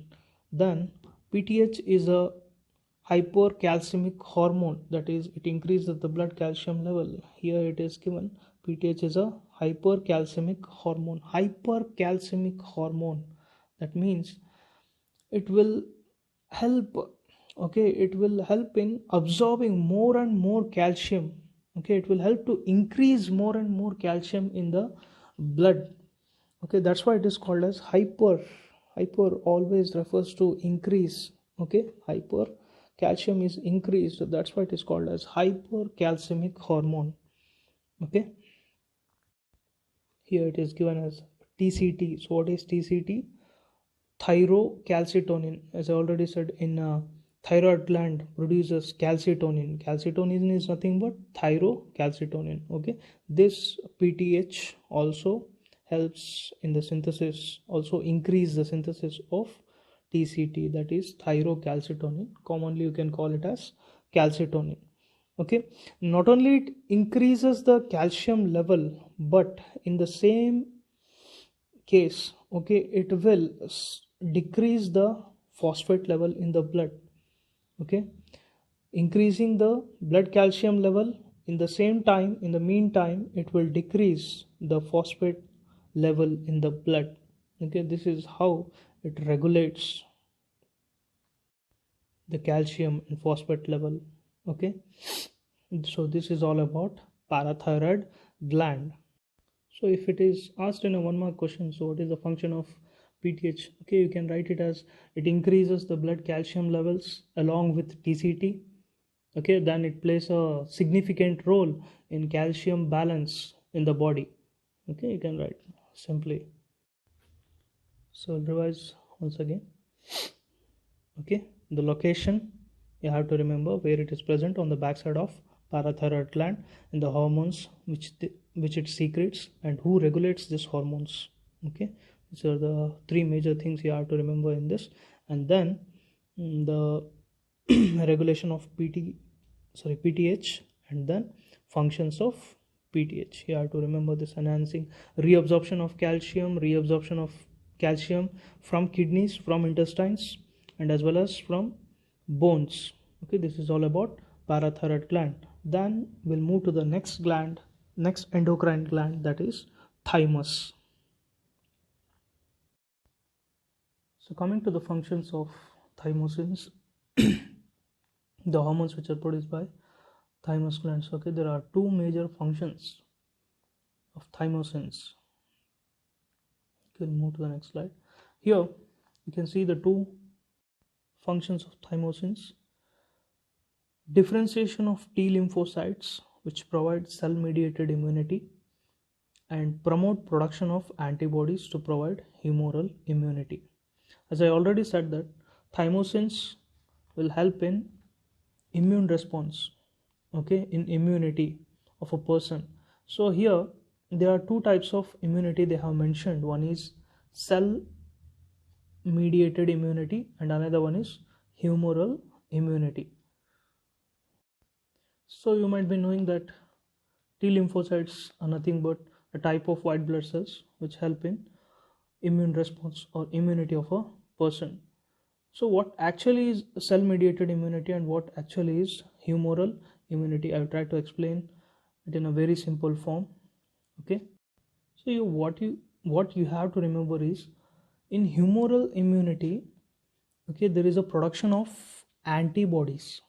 S1: Then PTH is a hypercalcemic hormone, that is it increases the blood calcium level. Here it is given PTH is a hypercalcemic hormone. Hypercalcemic hormone, that means it will help, okay, it will help in absorbing more and more calcium. Okay, it will help to increase more and more calcium in the blood. Okay, that's why it is called as hyper always refers to increase. Okay, hyper calcium is increased, so that's why it is called as hypercalcemic hormone. Okay, here it is given as TCT. So what is TCT? Thyrocalcitonin. As I already said, in thyroid gland produces calcitonin. Calcitonin is nothing but thyrocalcitonin. Okay, this PTH also helps in the synthesis, also increase the synthesis of TCT, that is thyrocalcitonin. Commonly you can call it as calcitonin. Okay, not only it increases the calcium level, but in the same case, okay, it will decrease the phosphate level in the blood. Okay, increasing the blood calcium level, in the same time, in the meantime, it will decrease the phosphate level in the blood. Okay, this is how it regulates the calcium and phosphate level. Okay, so this is all about parathyroid gland. So if it is asked in a 1 mark question, so what is the function of PTH? Okay, you can write it as it increases the blood calcium levels along with TCT. Okay, then it plays a significant role in calcium balance in the body. Okay, you can write simply. So revise once again. Okay, the location you have to remember where it is present on the backside of parathyroid gland and the hormones which it secretes and who regulates these hormones. Okay, these are the three major things you have to remember in this. And then the regulation of PTH, and then functions of PTH. You have to remember this: enhancing reabsorption of calcium from kidneys, from intestines, and as well as from bones. Okay, this is all about parathyroid gland. Then we'll move to the next endocrine gland, that is thymus. So coming to the functions of thymusins, the hormones which are produced by thymus glands. Okay, there are two major functions of thymusins. We'll move to the next slide. Here you can see the two functions of thymusins: differentiation of T lymphocytes, which provide cell mediated immunity and promote production of antibodies to provide humoral immunity. As I already said, that thymusins will help in immune response, okay, in immunity of a person. So here there are two types of immunity they have mentioned. One is cell mediated immunity and another one is humoral immunity. So you might be knowing that T lymphocytes are nothing but a type of white blood cells which help in immune response or immunity of a person. So what actually is cell mediated immunity and what actually is humoral immunity? I will try to explain it in a very simple form. Okay, so what you have to remember is, in humoral immunity, okay, there is a production of antibodies.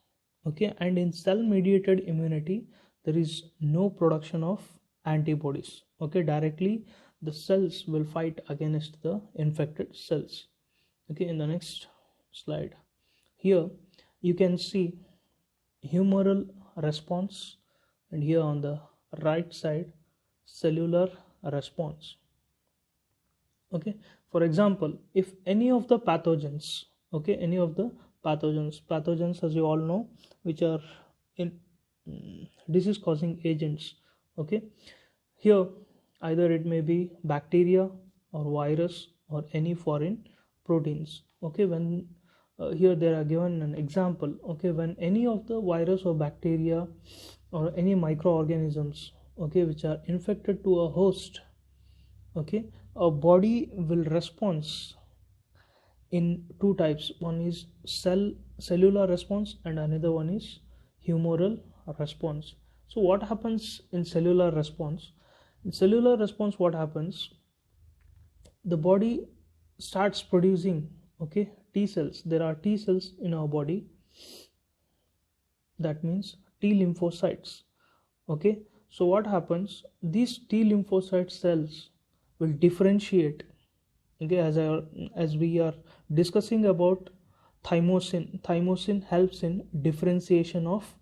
S1: Okay, and in cell mediated immunity there is no production of antibodies. Okay, directly the cells will fight against the infected cells. Okay, in the next slide, here you can see humoral response, and here on the right side cellular response. Okay, for example, if any of the pathogens, okay, any of the pathogens as you all know, which are in disease causing agents. Okay, here either it may be bacteria or virus or any foreign proteins. Okay, when here they are given an example. Okay, when any of the virus or bacteria or any microorganisms, okay, which are infected to a host, okay, a body will respond in two types. One is cellular response and another one is humoral response. So what happens in cellular response? In cellular response, what happens? The body starts producing, okay, T cells. There are T cells in our body, that means T lymphocytes. Okay, so what happens? These T lymphocyte cells will differentiate. Okay, as we are discussing about thymosin helps in differentiation of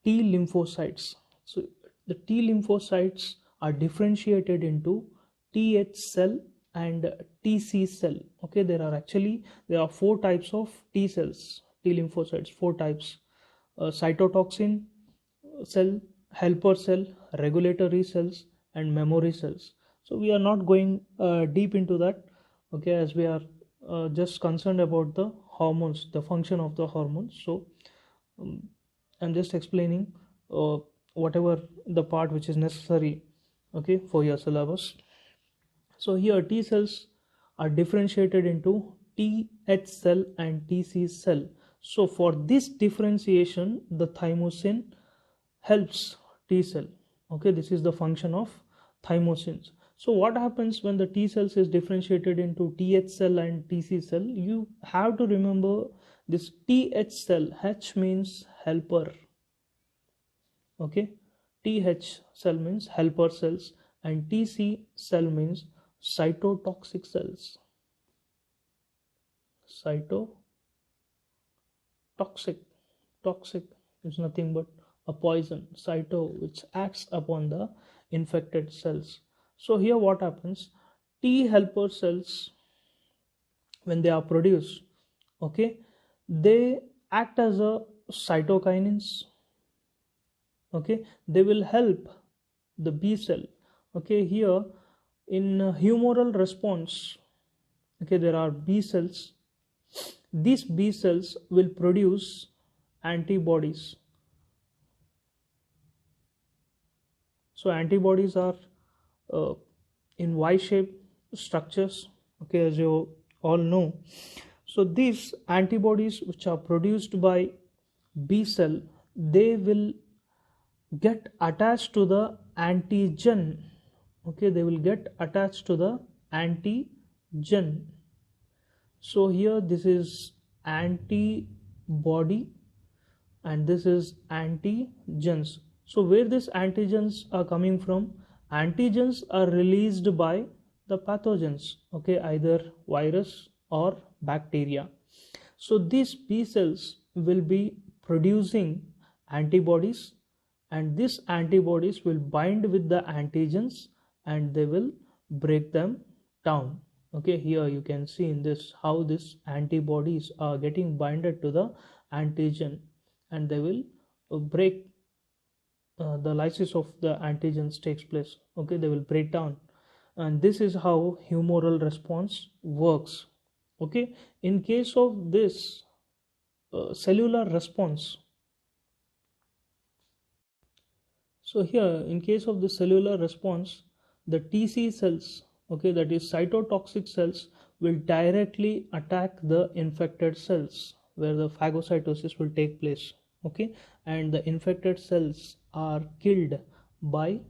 S1: T lymphocytes. So the T lymphocytes are differentiated into Th cell and Tc cell. Okay, there are 4 types of T cells, T lymphocytes, 4 types: cytotoxin cell, helper cell, regulatory cells, and memory cells. So we are not going deep into that, okay, as we are just concerned about the hormones, the function of the hormones. So I'm just explaining whatever the part which is necessary, okay, for your syllabus. So here T cells are differentiated into Th cell and Tc cell. So for this differentiation, the thymosin helps T cell. Okay, this is the function of thymosins. So what happens when the T cells is differentiated into TH cell and TC cell? You have to remember this TH cell. H means helper. Okay, TH cell means helper cells, and TC cell means cytotoxic cells. Cytotoxic. Toxic is nothing but a poison. Cyto, which acts upon the infected cells. So here what happens? T helper cells, when they are produced, okay, they act as a cytokinins. Okay, they will help the B cell. Okay, here in humoral response, okay, there are B cells. These B cells will produce antibodies. So antibodies are in Y-shaped structures, okay, as you all know. So these antibodies which are produced by B cell, they will get attached to the antigen. Okay, they will get attached to the antigen. So here this is antibody and this is antigens. So where these antigens are coming from? Antigens are released by the pathogens, okay, either virus or bacteria. So these B cells will be producing antibodies, and these antibodies will bind with the antigens and they will break them down. Okay, here you can see in this how these antibodies are getting binded to the antigen and they will break the lysis of the antigens takes place. Okay, they will break down, and this is how humoral response works. Okay, in case of this cellular response, so here in case of the cellular response, the TC cells, okay, that is cytotoxic cells, will directly attack the infected cells where the phagocytosis will take place. Okay, and the infected cells are killed by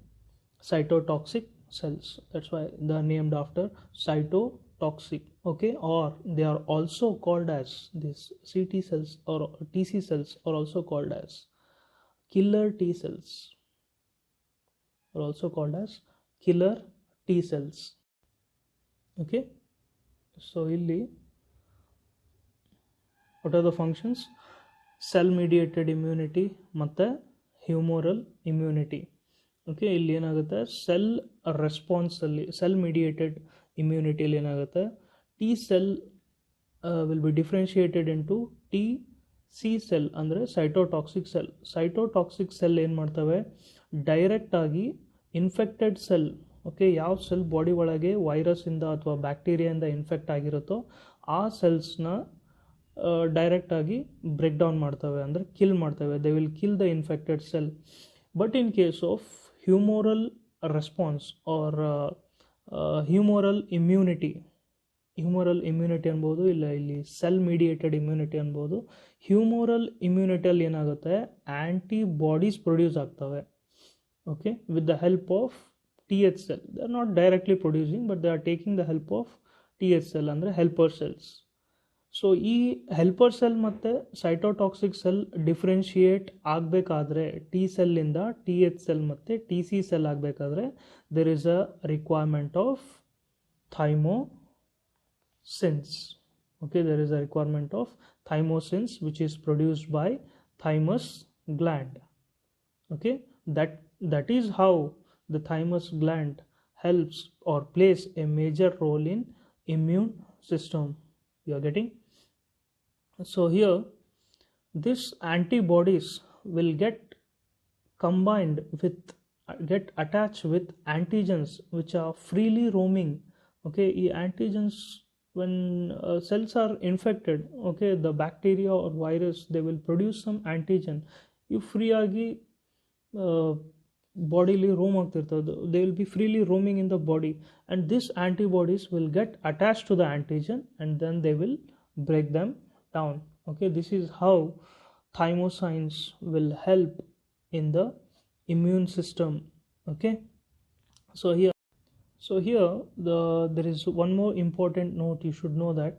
S1: cytotoxic cells. That's why they are named after cytotoxic. Okay, or they are also called as these CT cells or TC cells are also called as killer T cells, are also called as killer T cells. Okay, so illi what are the functions? Cell mediated immunity ಮತ್ತೆ humoral immunity. Okay, ಇಲ್ಲಿ ಏನಾಗುತ್ತೆ, cell ರೆಸ್ಪಾನ್ಸಲ್ಲಿ cell ಮಿಡಿಯೇಟೆಡ್ ಇಮ್ಯುನಿಟಿಯಲ್ಲಿ ಏನಾಗುತ್ತೆ, T cell will be differentiated into T C cell ಅಂದರೆ cytotoxic cell. Cytotoxic cell ಏನು ಮಾಡ್ತವೆ, ಡೈರೆಕ್ಟಾಗಿ infected cell, okay, ಯಾವ cell body ಒಳಗೆ ವೈರಸ್ಸಿಂದ ಅಥವಾ ಬ್ಯಾಕ್ಟೀರಿಯಾಯಿಂದ ಇನ್ಫೆಕ್ಟ್ ಆಗಿರುತ್ತೋ ಆ ಸೆಲ್ಸ್ನ ಡೈರೆಕ್ಟಾಗಿ ಬ್ರೇಕ್ ಡೌನ್ ಮಾಡ್ತವೆ, ಅಂದರೆ ಕಿಲ್ ಮಾಡ್ತವೆ. They will kill the infected cell. But in case of humoral response or humoral immunity ಅನ್ಬೋದು, ಇಲ್ಲ ಇಲ್ಲಿ ಸೆಲ್ ಮೀಡಿಯೇಟೆಡ್ ಇಮ್ಯುನಿಟಿ ಅನ್ಬೋದು. ಹ್ಯೂಮೋರಲ್ ಇಮ್ಯುನಿಟಿಯಲ್ಲಿ ಏನಾಗುತ್ತೆ, ಆ್ಯಂಟಿಬಾಡೀಸ್ ಪ್ರೊಡ್ಯೂಸ್ ಆಗ್ತವೆ. Okay, with the help of T H cell. They are not directly producing but they are taking the help of T H cell ಅಂದರೆ helper cells. So ಈ helper cell ಮತ್ತು cytotoxic cell differentiate ಆಗಬೇಕಾದ್ರೆ T ಸೆಲ್ಲಿಂದ T H cell ಮತ್ತು T C cell ಆಗಬೇಕಾದ್ರೆ there is a requirement of thymosins. Okay, there is a requirement of thymosins which is produced by thymus gland. Okay, that is how the thymus gland helps or plays a major role in immune system. You are getting? So here this antibodies will get combined with get attached with antigens which are freely roaming. Okay, antigens, when cells are infected, okay, the bacteria or virus, they will produce some antigen. You free agi bodily roam ಆಗ್ತಿರ್ತದೆ, they will be freely roaming in the body, and these antibodies will get attached to the antigen and then they will break them down. Okay, this is how thymosines will help in the immune system. Okay, so here, So here there is one more important note you should know, that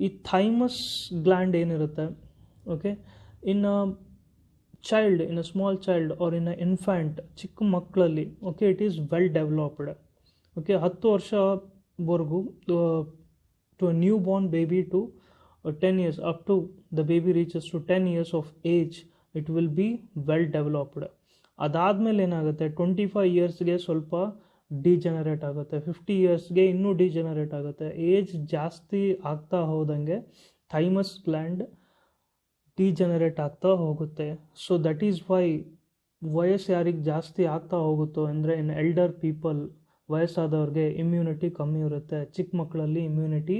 S1: ಈ thymus gland ಏನಿರುತ್ತೆ, okay, in a small child or in a infant, ಚಿಕ್ಕ ಮಕ್ಕಳಲ್ಲಿ, okay, it is well developed. Okay, 10 ವರ್ಷವರೆಗೂ to a newborn baby to 10 years, up to the baby reaches to 10 years of age, it will be well developed. ಅದಾದಮೇಲೆ ಏನಾಗುತ್ತೆ, 25 ಇಯರ್ಸ್ಗೆ ಸ್ವಲ್ಪ degenerate ಆಗುತ್ತೆ, 50 ಇಯರ್ಸ್ಗೆ ಇನ್ನೂ degenerate ಆಗುತ್ತೆ. Age ಜಾಸ್ತಿ ಆಗ್ತಾ ಹೋದಂಗೆ ಥೈಮಸ್ ಗ್ಲ್ಯಾಂಡ್ ಡಿಜನರೇಟ್ ಆಗ್ತಾ ಹೋಗುತ್ತೆ. ಸೊ ದಟ್ ಈಸ್ ವೈ ವಯಸ್ಸು ಯಾರಿಗೆ ಜಾಸ್ತಿ ಆಗ್ತಾ ಹೋಗುತ್ತೋ ಅಂದರೆ ಇನ್ ಎಲ್ಡರ್ ಪೀಪಲ್, ವಯಸ್ಸಾದವ್ರಿಗೆ ಇಮ್ಯುನಿಟಿ ಕಮ್ಮಿ ಇರುತ್ತೆ, ಚಿಕ್ಕ ಮಕ್ಕಳಲ್ಲಿ ಇಮ್ಯುನಿಟಿ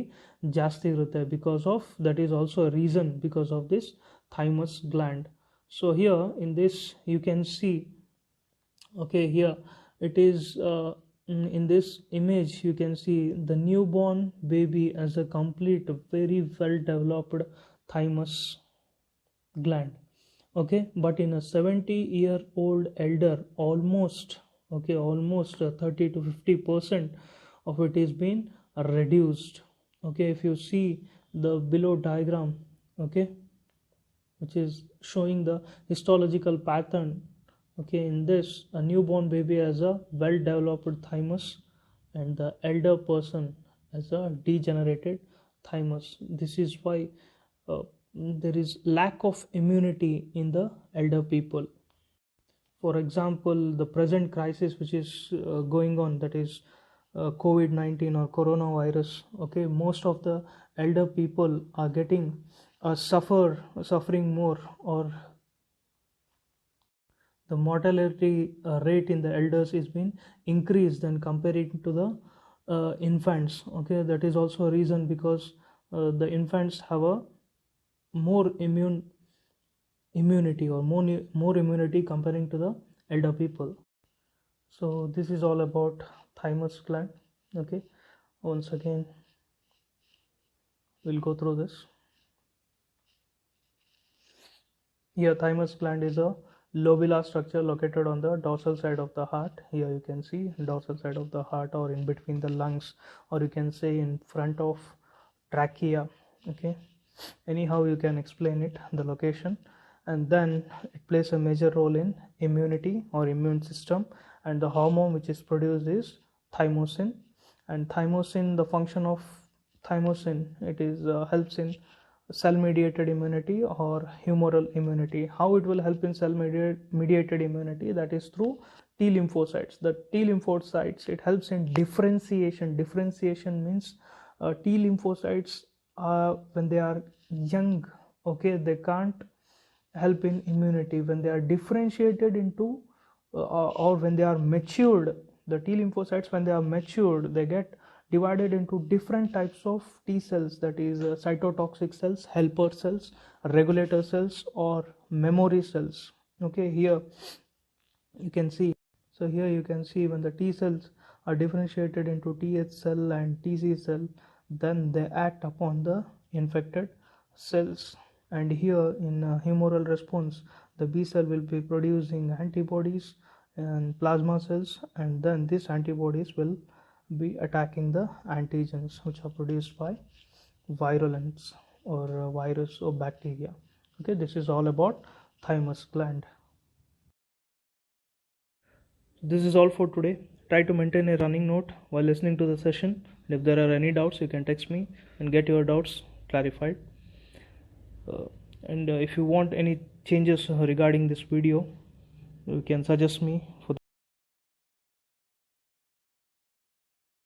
S1: ಜಾಸ್ತಿ ಇರುತ್ತೆ. Because of that is also reason, because of this thymus gland. So here in this you can see, okay, here it is in this image you can see the newborn baby as a complete very well developed thymus gland. Okay, but in a 70-year-old elder, almost 30 to 50% of it is been reduced. Okay, if you see the below diagram, okay, which is showing the histological pattern, okay, in this a newborn baby has a well developed thymus and the elder person has a degenerated thymus. This is why there is lack of immunity in the elder people. For example, the present crisis which is going on, that is COVID-19 or coronavirus, okay, most of the elder people are getting suffering more, or the mortality rate in the elders is being increased than comparing to the infants. Okay, that is also a reason, because the infants have a more immunity or more immunity comparing to the elder people. So this is all about thymus gland. Okay, once again we'll go through this. Here thymus gland is a lobular structure located on the dorsal side of the heart. Here you can see dorsal side of the heart, or in between the lungs, or you can say in front of trachea. Okay, anyhow you can explain it, the location. And then it plays a major role in immunity or immune system, and the hormone which is produced is thymosin. And thymosin, the function of thymosin, it is helps in cell mediated immunity or humoral immunity. How it will help in cell mediated immunity? That is through T lymphocytes. The T lymphocytes, it helps in differentiation. Differentiation means T lymphocytes, when they are young, okay, they can't help in immunity. When they are differentiated into or when they are matured, the T lymphocytes, when they are matured, they get divided into different types of T cells, that is cytotoxic cells, helper cells, regulator cells, or memory cells. Okay, here you can see, so here you can see when the T cells are differentiated into TH cell and TC cell, then they act upon the infected cells. And here in humoral response, the B cell will be producing antibodies and plasma cells, and then these antibodies will be attacking the antigens which are produced by virulence or virus or bacteria. Okay, this is all about thymus gland. This is all for today. Try to maintain a running note while listening to the session. And if there are any doubts, you can text me and get your doubts clarified. And if you want any changes regarding this video, you can suggest me for